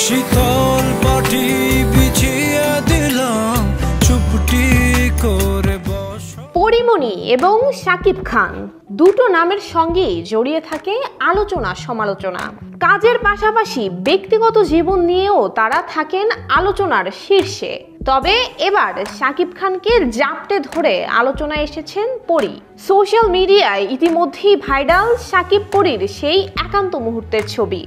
শীতল পাটি বিছিয়ে দিলাম চুপটি করে বস। পরীমণি এবং শাকিব খান দুটো নামের সঙ্গেই জড়িয়ে থাকে আলোচনা সমালোচনা। কাজের পাশাপাশি ব্যক্তিগত জীবন নিয়েও তারা থাকেন আলোচনার শীর্ষে। তবে এবার শাকিব খানকে জাপটে ধরে আলোচনায় এসেছেন পরী। সোশ্যাল মিডিয়ায় ইতিমধ্যেই ভাইরাল শাকিব পরীর সেই একান্ত মুহূর্তের ছবি।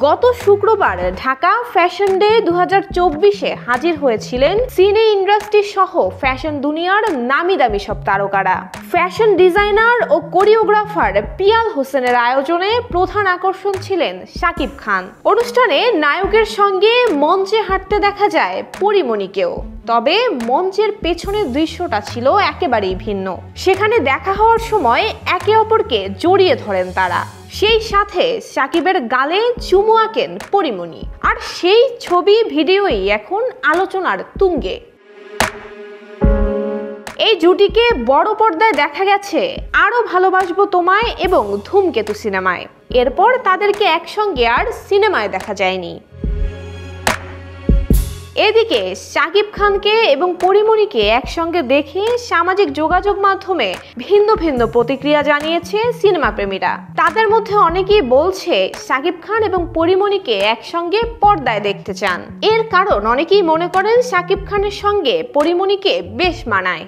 গত শুক্রবার ঢাকা ফ্যাশন ডে 2024-এ হাজির হয়েছিলেন সিনে ইন্ডাস্ট্রি সহ ফ্যাশন দুনিয়ার নামি দামি সব তারকারা। ফ্যাশন ডিজাইনার ও কোরিওগ্রাফার পিয়াল হোসেনের আয়োজনে প্রধান আকর্ষণ ছিলেন শাকিব খান। অনুষ্ঠানে নায়কের সঙ্গে মঞ্চে হাঁটতে দেখা যায় পরীমণিকেও। তবে মঞ্চের পেছনের দৃশ্যটা ছিল একেবারেই ভিন্ন। সেখানে দেখা হওয়ার সময় একে অপরকে জড়িয়ে ধরেন তারা। সেই সাথে শাকিবের গালে চুমু আঁকেন পরীমণি। আর সেই ছবি ভিডিওই এখন আলোচনার তুঙ্গে। এই জুটিকে বড় পর্দায় দেখা গেছে আরো ভালোবাসবো তোমায় এবং ধূমকেতু সিনেমায়। এরপর তাদেরকে একসঙ্গে আর সিনেমায় দেখা যায়নি। এদিকে শাকিব খানকে এবং পরীমণিকে একসঙ্গে দেখে সামাজিক যোগাযোগ মাধ্যমে ভিন্ন ভিন্ন প্রতিক্রিয়া জানিয়েছে সিনেমা প্রেমীরা। তাদের মধ্যে অনেকেই বলছে শাকিব খান এবং পরীমণিকে একসঙ্গে পর্দায় দেখতে চান। এর কারণ অনেকেই মনে করেন শাকিব খানের সঙ্গে পরীমণিকে বেশ মানায়।